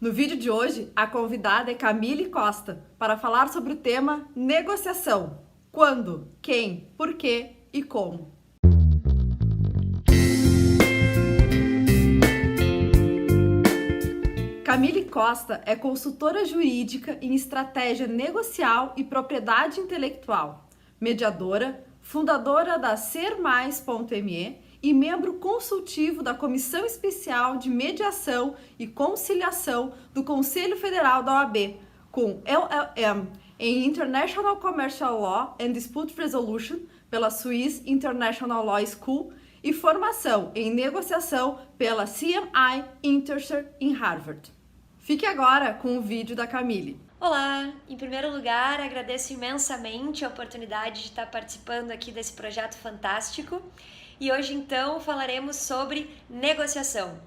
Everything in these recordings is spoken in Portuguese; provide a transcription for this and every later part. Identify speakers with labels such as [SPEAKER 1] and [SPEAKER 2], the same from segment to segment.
[SPEAKER 1] No vídeo de hoje, a convidada é Camille Costa para falar sobre o tema negociação. Quando, quem, por quê e como. Camille Costa é consultora jurídica em estratégia negocial e propriedade intelectual, mediadora, fundadora da SerMais.me e membro consultivo da Comissão Especial de Mediação e Conciliação do Conselho Federal da OAB, com LLM em International Commercial Law and Dispute Resolution pela Swiss International Law School e formação em negociação pela CMI Intercer em Harvard. Fique agora com o vídeo da Camille.
[SPEAKER 2] Olá! Em primeiro lugar, agradeço imensamente a oportunidade de estar participando aqui desse projeto fantástico. E hoje, então, falaremos sobre negociação.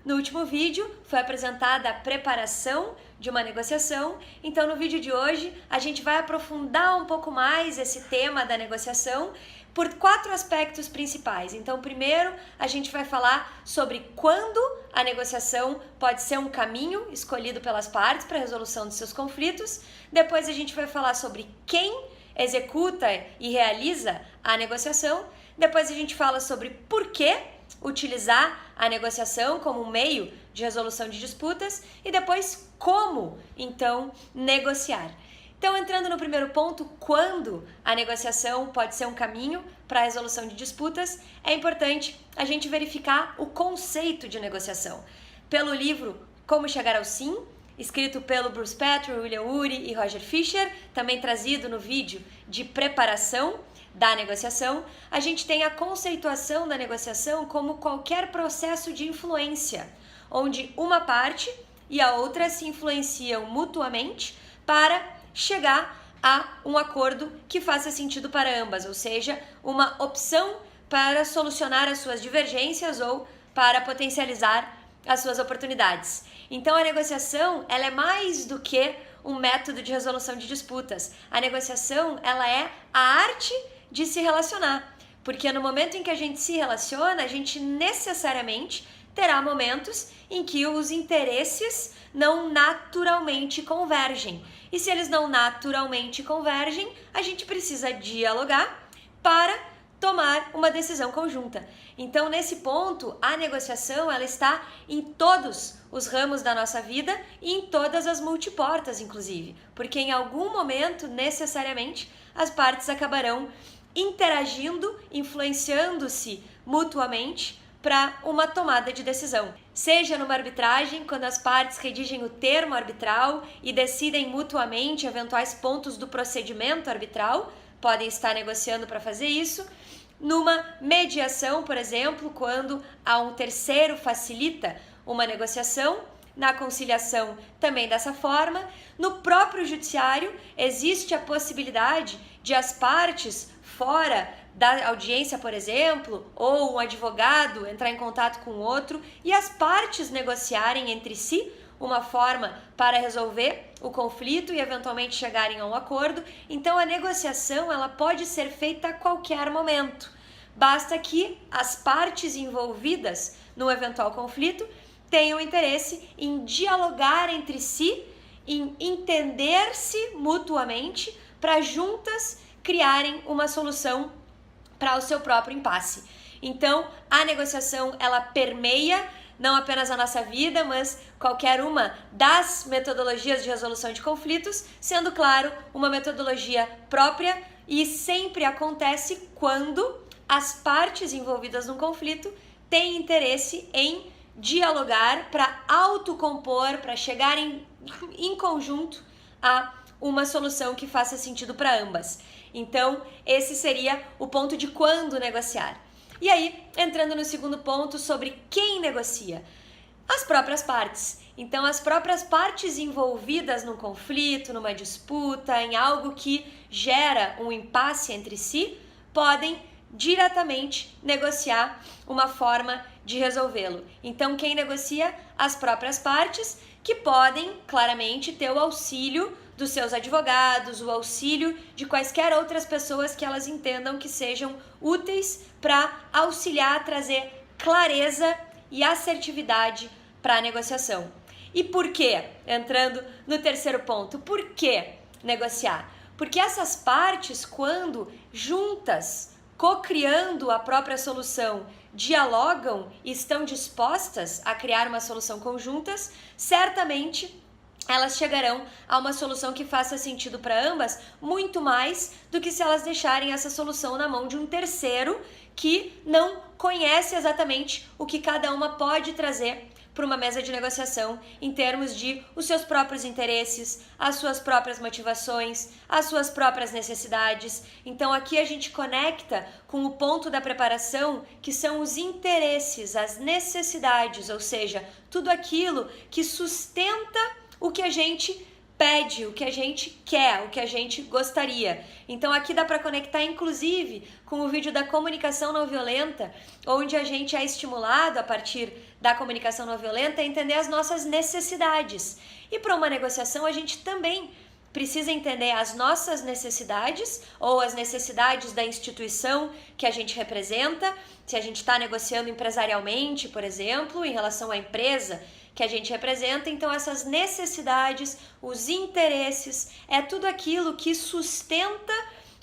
[SPEAKER 2] No último vídeo, foi apresentada a preparação de uma negociação. Então, no vídeo de hoje, a gente vai aprofundar um pouco mais esse tema da negociação por 4 aspectos principais. Então, primeiro, a gente vai falar sobre quando a negociação pode ser um caminho escolhido pelas partes para a resolução de seus conflitos. Depois, a gente vai falar sobre quem executa e realiza a negociação. Depois, a gente fala sobre por que utilizar a negociação como um meio de resolução de disputas e depois como, então, negociar. Então, entrando no primeiro ponto, quando a negociação pode ser um caminho para a resolução de disputas, é importante a gente verificar o conceito de negociação. Pelo livro Como Chegar ao Sim, escrito pelo Bruce Petro, William Ury e Roger Fisher, também trazido no vídeo de preparação da negociação, a gente tem a conceituação da negociação como qualquer processo de influência, onde uma parte e a outra se influenciam mutuamente para chegar a um acordo que faça sentido para ambas, ou seja, uma opção para solucionar as suas divergências ou para potencializar as suas oportunidades. Então a negociação, ela é mais do que um método de resolução de disputas. A negociação, ela é a arte de se relacionar, porque no momento em que a gente se relaciona, a gente necessariamente terá momentos em que os interesses não naturalmente convergem. E se eles não naturalmente convergem, a gente precisa dialogar para tomar uma decisão conjunta. Então, nesse ponto, a negociação ela está em todos os ramos da nossa vida e em todas as multiportas, inclusive, porque em algum momento, necessariamente, as partes acabarão interagindo, influenciando-se mutuamente para uma tomada de decisão. Seja numa arbitragem, quando as partes redigem o termo arbitral e decidem mutuamente eventuais pontos do procedimento arbitral, podem estar negociando para fazer isso. Numa mediação, por exemplo, quando a um terceiro facilita uma negociação. Na conciliação, também dessa forma. No próprio judiciário, existe a possibilidade de as partes fora da audiência, por exemplo, ou um advogado entrar em contato com o outro e as partes negociarem entre si uma forma para resolver o conflito e eventualmente chegarem a um acordo. Então a negociação ela pode ser feita a qualquer momento. Basta que as partes envolvidas no eventual conflito tenham interesse em dialogar entre si, em entender-se mutuamente para juntas criarem uma solução para o seu próprio impasse. Então, a negociação, ela permeia não apenas a nossa vida, mas qualquer uma das metodologias de resolução de conflitos, sendo, claro, uma metodologia própria e sempre acontece quando as partes envolvidas no conflito têm interesse em dialogar para autocompor, para chegar em conjunto a uma solução que faça sentido para ambas. Então, esse seria o ponto de quando negociar. E aí, entrando no segundo ponto sobre quem negocia. As próprias partes. Então, as próprias partes envolvidas num conflito, numa disputa, em algo que gera um impasse entre si, podem diretamente negociar uma forma de resolvê-lo. Então, quem negocia? As próprias partes, que podem claramente ter o auxílio dos seus advogados, o auxílio de quaisquer outras pessoas que elas entendam que sejam úteis para auxiliar a trazer clareza e assertividade para a negociação. E por quê? Entrando no terceiro ponto, por que negociar? Porque essas partes, quando juntas, co-criando a própria solução, dialogam e estão dispostas a criar uma solução conjuntas, certamente elas chegarão a uma solução que faça sentido para ambas, muito mais do que se elas deixarem essa solução na mão de um terceiro que não conhece exatamente o que cada uma pode trazer para uma mesa de negociação em termos de os seus próprios interesses, as suas próprias motivações, as suas próprias necessidades. Então aqui a gente conecta com o ponto da preparação, que são os interesses, as necessidades, ou seja, tudo aquilo que sustenta o que a gente pede, o que a gente quer, o que a gente gostaria. Então aqui dá para conectar inclusive com o vídeo da comunicação não violenta, onde a gente é estimulado a partir da comunicação não violenta a entender as nossas necessidades. E para uma negociação a gente também precisa entender as nossas necessidades ou as necessidades da instituição que a gente representa. Se a gente está negociando empresarialmente, por exemplo, em relação à empresa que a gente representa, então essas necessidades, os interesses, é tudo aquilo que sustenta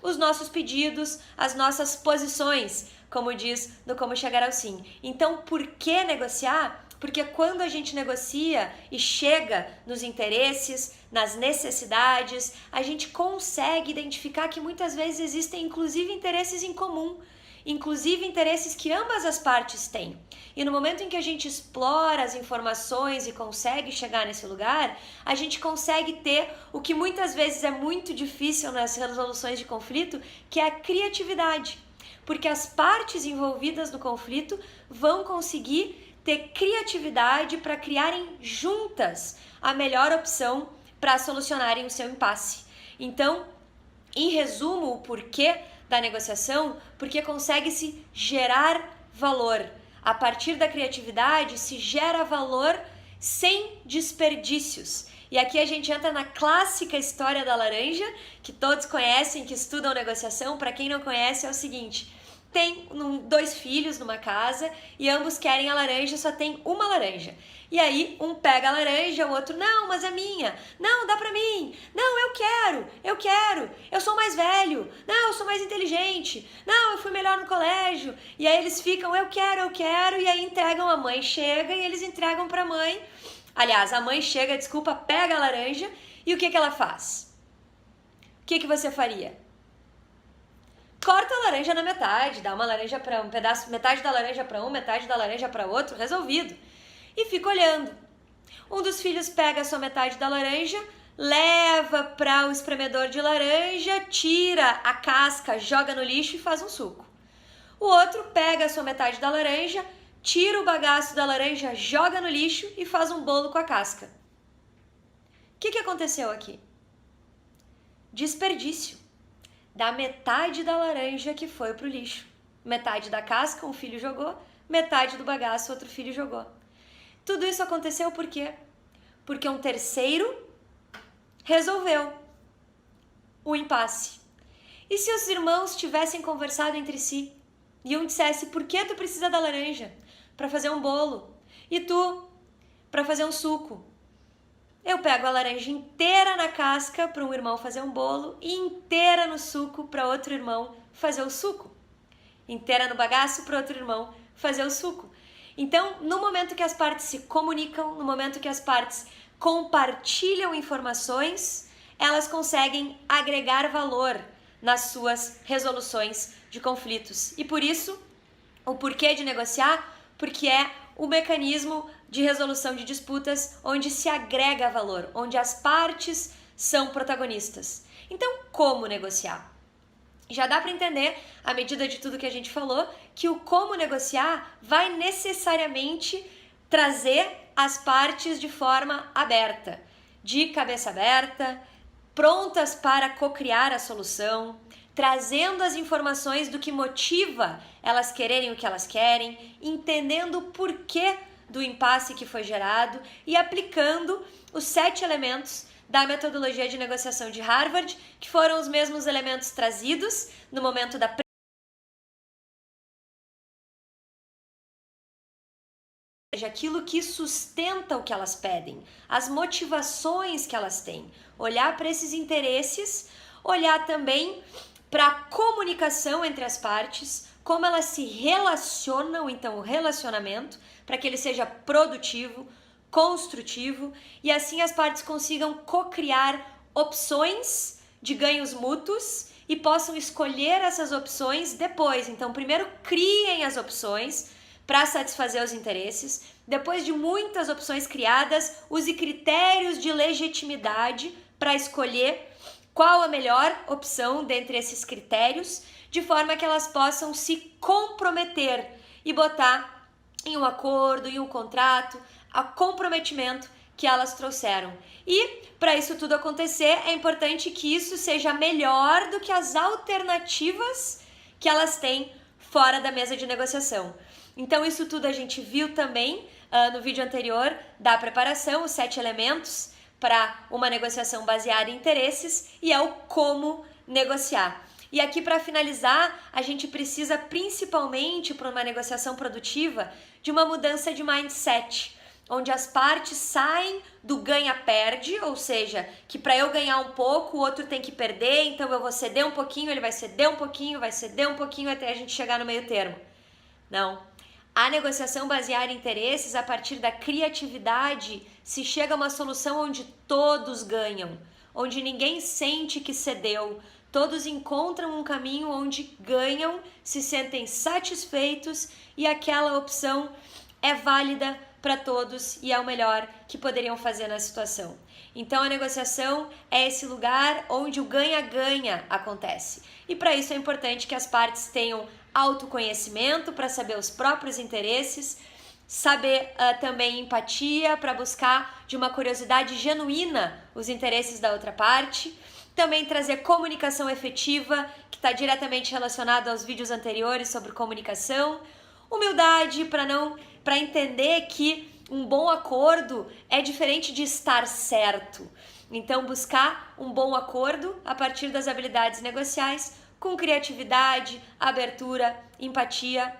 [SPEAKER 2] os nossos pedidos, as nossas posições, como diz no Como Chegar ao Sim. Então, por que negociar? Porque quando a gente negocia e chega nos interesses, nas necessidades, a gente consegue identificar que muitas vezes existem inclusive interesses em comum, inclusive interesses que ambas as partes têm. E no momento em que a gente explora as informações e consegue chegar nesse lugar, a gente consegue ter o que muitas vezes é muito difícil nas resoluções de conflito, que é a criatividade. Porque as partes envolvidas no conflito vão conseguir ter criatividade para criarem juntas a melhor opção para solucionarem o seu impasse. Então, em resumo, o porquê da negociação, porque consegue-se gerar valor. A partir da criatividade se gera valor sem desperdícios. E aqui a gente entra na clássica história da laranja, que todos conhecem, que estudam negociação. Para quem não conhece, é o seguinte: tem dois filhos numa casa e ambos querem a laranja, só tem uma laranja. E aí um pega a laranja, o outro, não, mas é minha. Não, dá pra mim. Não, eu quero. Eu sou mais velho. Não, eu sou mais inteligente. Não, eu fui melhor no colégio. E aí eles ficam, eu quero. E aí entregam, a mãe chega e eles entregam pra mãe. Aliás, a mãe chega, desculpa, pega a laranja e o que ela faz? O que você faria? Corta a laranja na metade, dá uma laranja para um pedaço, metade da laranja para um, metade da laranja para outro, resolvido. E fica olhando. Um dos filhos pega a sua metade da laranja, leva para o espremedor de laranja, tira a casca, joga no lixo e faz um suco. O outro pega a sua metade da laranja, tira o bagaço da laranja, joga no lixo e faz um bolo com a casca. O que aconteceu aqui? Desperdício. Da metade da laranja que foi pro lixo. Metade da casca um filho jogou, metade do bagaço outro filho jogou. Tudo isso aconteceu por quê? Porque um terceiro resolveu o impasse. E se os irmãos tivessem conversado entre si e um dissesse, por que tu precisa da laranja? Para fazer um bolo. E tu? Para fazer um suco. Eu pego a laranja inteira na casca para um irmão fazer um bolo e inteira no suco para outro irmão fazer o suco. Inteira no bagaço para outro irmão fazer o suco. Então, no momento que as partes se comunicam, no momento que as partes compartilham informações, elas conseguem agregar valor nas suas resoluções de conflitos. E por isso, o porquê de negociar? Porque é o mecanismo de resolução de disputas onde se agrega valor, onde as partes são protagonistas. Então, como negociar? Já dá para entender, à medida de tudo que a gente falou, que o como negociar vai necessariamente trazer as partes de forma aberta, de cabeça aberta, prontas para co-criar a solução, trazendo as informações do que motiva elas quererem o que elas querem, entendendo o porquê do impasse que foi gerado e aplicando os 7 elementos da metodologia de negociação de Harvard, que foram os mesmos elementos trazidos no momento da seja, aquilo que sustenta o que elas pedem, as motivações que elas têm. Olhar para esses interesses, olhar também para a comunicação entre as partes, como elas se relacionam, então o relacionamento, para que ele seja produtivo, construtivo, e assim as partes consigam co-criar opções de ganhos mútuos e possam escolher essas opções depois. Então, primeiro criem as opções para satisfazer os interesses. Depois de muitas opções criadas, use critérios de legitimidade para escolher qual a melhor opção dentre esses critérios, de forma que elas possam se comprometer e botar em um acordo, em um contrato, a comprometimento que elas trouxeram. E para isso tudo acontecer, é importante que isso seja melhor do que as alternativas que elas têm fora da mesa de negociação. Então isso tudo a gente viu também no vídeo anterior da preparação, os 7 elementos para uma negociação baseada em interesses, e é o como negociar. E aqui, para finalizar, a gente precisa principalmente para uma negociação produtiva de uma mudança de mindset, onde as partes saem do ganha-perde, ou seja, que para eu ganhar um pouco, o outro tem que perder, então eu vou ceder um pouquinho, ele vai ceder um pouquinho, vai ceder um pouquinho até a gente chegar no meio termo. Não. A negociação baseada em interesses, a partir da criatividade, se chega a uma solução onde todos ganham, onde ninguém sente que cedeu, todos encontram um caminho onde ganham, se sentem satisfeitos e aquela opção é válida para todos e é o melhor que poderiam fazer na situação. Então a negociação é esse lugar onde o ganha-ganha acontece. E para isso é importante que as partes tenham autoconhecimento para saber os próprios interesses, saber também empatia para buscar de uma curiosidade genuína os interesses da outra parte, também trazer comunicação efetiva, que está diretamente relacionado aos vídeos anteriores sobre comunicação, humildade para entender que um bom acordo é diferente de estar certo. Então buscar um bom acordo a partir das habilidades negociais, com criatividade, abertura, empatia.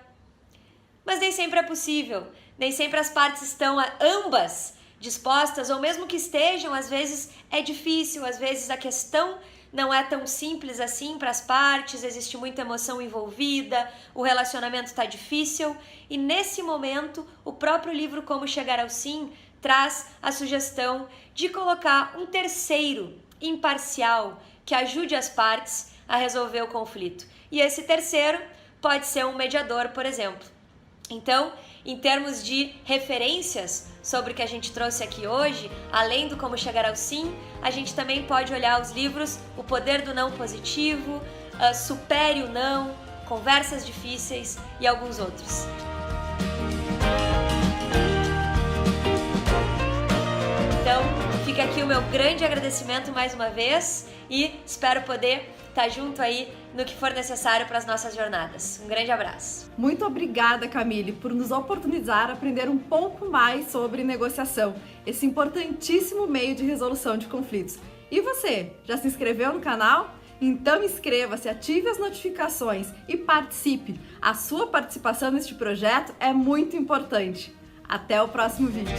[SPEAKER 2] Mas nem sempre é possível, nem sempre as partes estão ambas dispostas, ou mesmo que estejam, às vezes é difícil, às vezes a questão não é tão simples assim para as partes, existe muita emoção envolvida, o relacionamento está difícil, e nesse momento o próprio livro Como Chegar ao Sim traz a sugestão de colocar um terceiro imparcial que ajude as partes a resolver o conflito. E esse terceiro pode ser um mediador, por exemplo. Então, em termos de referências sobre o que a gente trouxe aqui hoje, além do Como Chegar ao Sim, a gente também pode olhar os livros O Poder do Não Positivo, Supere o Não, Conversas Difíceis e alguns outros. Então, fica aqui o meu grande agradecimento mais uma vez e espero poder estar junto aí no que for necessário para as nossas jornadas. Um grande abraço.
[SPEAKER 1] Muito obrigada, Camille, por nos oportunizar a aprender um pouco mais sobre negociação, esse importantíssimo meio de resolução de conflitos. E você, já se inscreveu no canal? Então inscreva-se, ative as notificações e participe. A sua participação neste projeto é muito importante. Até o próximo vídeo.